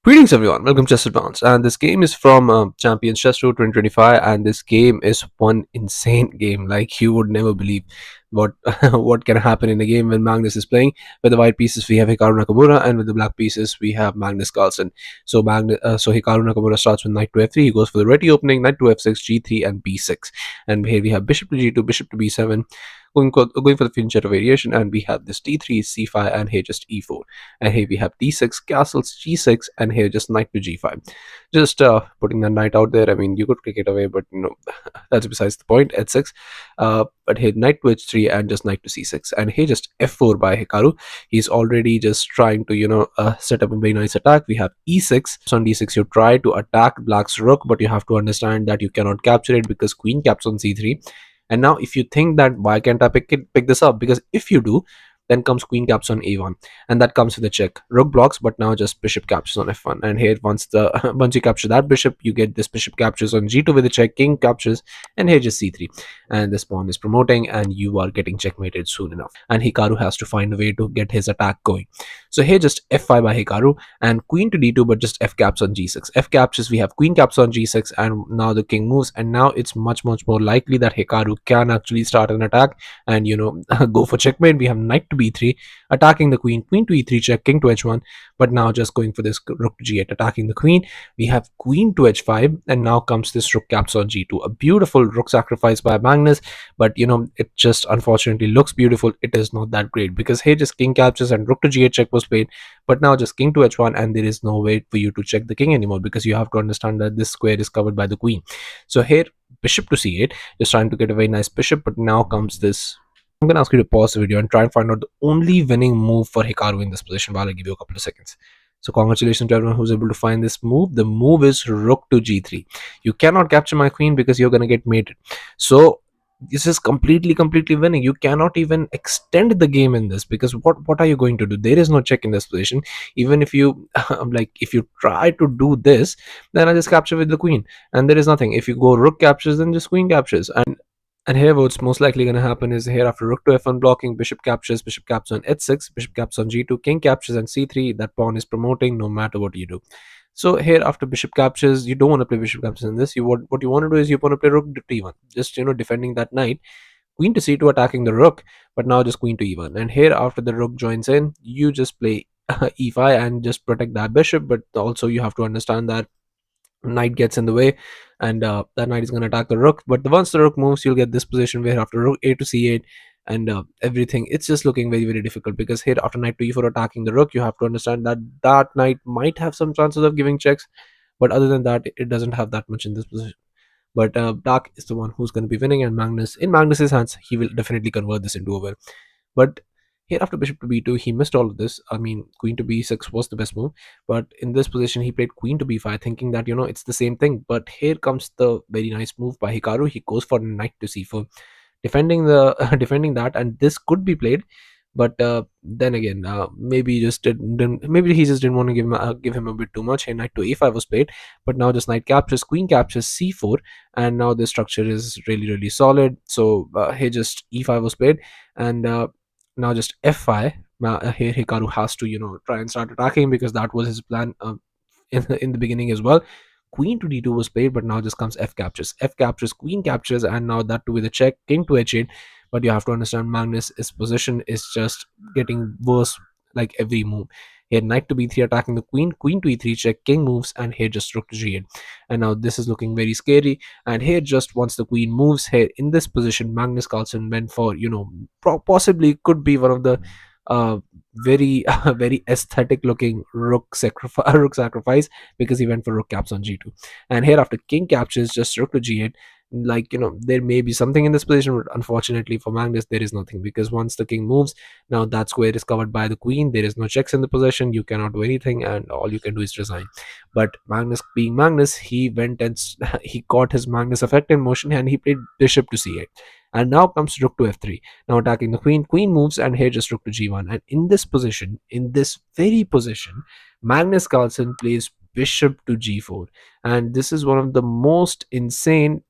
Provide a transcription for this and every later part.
Greetings everyone, welcome to Chess Advance, and this game is from Champions Chess Tour 2025, and this game is one insane game. Like you would never believe what what can happen in a game when Magnus is playing. With the white pieces we have Hikaru Nakamura, and with the black pieces we have Magnus Carlsen. So Hikaru Nakamura starts with knight to f3. He goes for the ready opening, knight to f6, g3, and b6. And here we have bishop to g2, bishop to b7. Going for the Fianchetto variation, and we have this d3, c5, and here just e4. And here we have d6, castles, g6, and here just knight to g5. Just putting the knight out there. I mean, you could kick it away, but that's besides the point. h6, but here knight to h3 and just knight to c6, and here just f4 by Hikaru. He's already just trying to set up a very nice attack. We have e6. So on d6 you try to attack black's rook, but you have to understand that you cannot capture it because queen caps on c3. And now if you think that why can't I pick this up, because if you do, then comes queen caps on a1, and that comes with a check. Rook blocks, but now just bishop captures on f1. And here once once you capture that bishop, you get this bishop captures on g2 with a check, king captures, and here just c3. And this pawn is promoting, and you are getting checkmated soon enough. And Hikaru has to find a way to get his attack going. So here just f5 by Hikaru, and queen to d2, but just f caps on g6. F captures, we have queen caps on g6, and now the king moves, and now it's much more likely that Hikaru can actually start an attack and go for checkmate. We have knight to b3, attacking the queen, queen to e3 check, king to h1, but now just going for this rook to g8, attacking the queen. We have queen to h5, and now comes this rook caps on g2. A beautiful rook sacrifice by Magnus, but it just unfortunately looks beautiful. It is not that great, because here just king captures and rook to g8 check was played, but now just king to h1, and there is no way for you to check the king anymore, because you have to understand that this square is covered by the queen. So here bishop to c8, just trying to get a very nice bishop, but now comes this. I'm going to ask you to pause the video and try and find out the only winning move for Hikaru in this position while I give you a couple of seconds. So congratulations to everyone who's able to find this move. The move is rook to g3. You cannot capture my queen because you're going to get mated. So this is completely winning. You cannot even extend the game in this, because what are you going to do? There is no check in this position. Even if you if you try to do this, then I just capture with the queen, and there is nothing. If you go rook captures, then just queen captures. And here what's most likely going to happen is here after rook to f1 blocking, bishop captures, bishop caps on h6, bishop caps on g2, king captures and c3. That pawn is promoting no matter what you do. So here after bishop captures, you don't want to play bishop captures in this. What you want to do is you want to play rook to e1, just defending that knight. Queen to c2 attacking the rook, but now just queen to e1. And here after the rook joins in, you just play e5 and just protect that bishop. But also you have to understand that knight gets in the way, and that knight is going to attack the rook. But once the rook moves, you'll get this position where after rook a to c8, and everything, it's just looking very difficult, because here after knight to e4 attacking the rook, you have to understand that that knight might have some chances of giving checks, but other than that it doesn't have that much in this position. But black is the one who's going to be winning, and Magnus's hands, he will definitely convert this into a win. But here after bishop to b2, he missed all of this. I mean, queen to b6 was the best move, but in this position he played queen to b5, thinking that it's the same thing. But here comes the very nice move by Hikaru. He goes for knight to c4, defending the defending that, and this could be played. But then again, maybe maybe he just didn't want to give him a bit too much. Here knight to a5 was played, but now just knight captures, queen captures c4, and now the structure is really solid. So here just e5 was played, and now just f5. Now here Hikaru has to try and start attacking, because that was his plan in the beginning as well. Queen to d2 was played, but now just comes f captures, queen captures, and now that too with a check, king to h8. But you have to understand Magnus's position is just getting worse like every move. Here knight to b3 attacking the queen, queen to e3 check, king moves, and here just rook to g8. And now this is looking very scary. And here just once the queen moves, here in this position, Magnus Carlsen went for possibly could be one of the uh very very aesthetic looking rook sacrifice, because he went for rook caps on g2. And here after king captures, just rook to g8. Like there may be something in this position, but unfortunately for Magnus there is nothing, because once the king moves, now that square is covered by the queen. There is no checks in the position. You cannot do anything, and all you can do is resign. But Magnus being Magnus, he went and he got his Magnus effect in motion, and he played bishop to c8. And now comes rook to f3, now attacking the queen. Queen moves, and here just rook to g1. And in this position, in this very position, Magnus Carlsen plays bishop to g4. And this is one of the most insane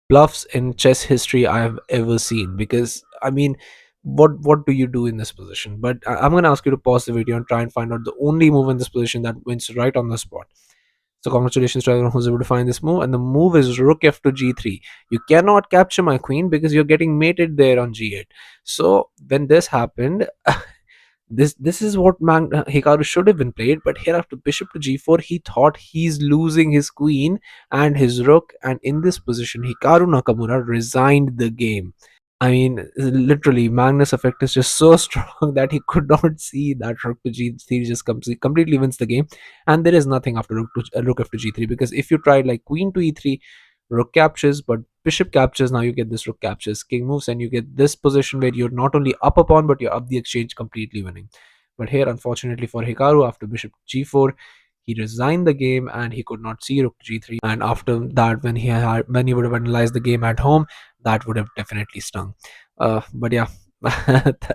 bluffs in chess history I have ever seen, because I mean, what do you do in this position? But I'm going to ask you to pause the video and try and find out the only move in this position that wins right on the spot. So congratulations to everyone who's able to find this move. And the move is rook f to g3. You cannot capture my queen because you're getting mated there on g8. So when this happened, this is what Hikaru should have been played. But here after bishop to g4, he thought he's losing his queen and his rook. And in this position, Hikaru Nakamura resigned the game. I mean, literally, Magnus effect is just so strong that he could not see that rook to g3 just completely wins the game, and there is nothing after rook f to g3, because if you tried like queen to e3, rook captures, but bishop captures. Now you get this rook captures, king moves, and you get this position where you're not only up a pawn but you're up the exchange, completely winning. But here, unfortunately for Hikaru, after bishop g4, he resigned the game and he could not see rook g3. And after that, when he would have analyzed the game at home, that would have definitely stung. But yeah,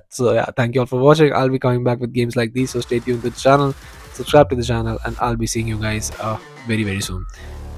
so yeah, thank you all for watching. I'll be coming back with games like these, so stay tuned to the channel, subscribe to the channel, and I'll be seeing you guys very very soon.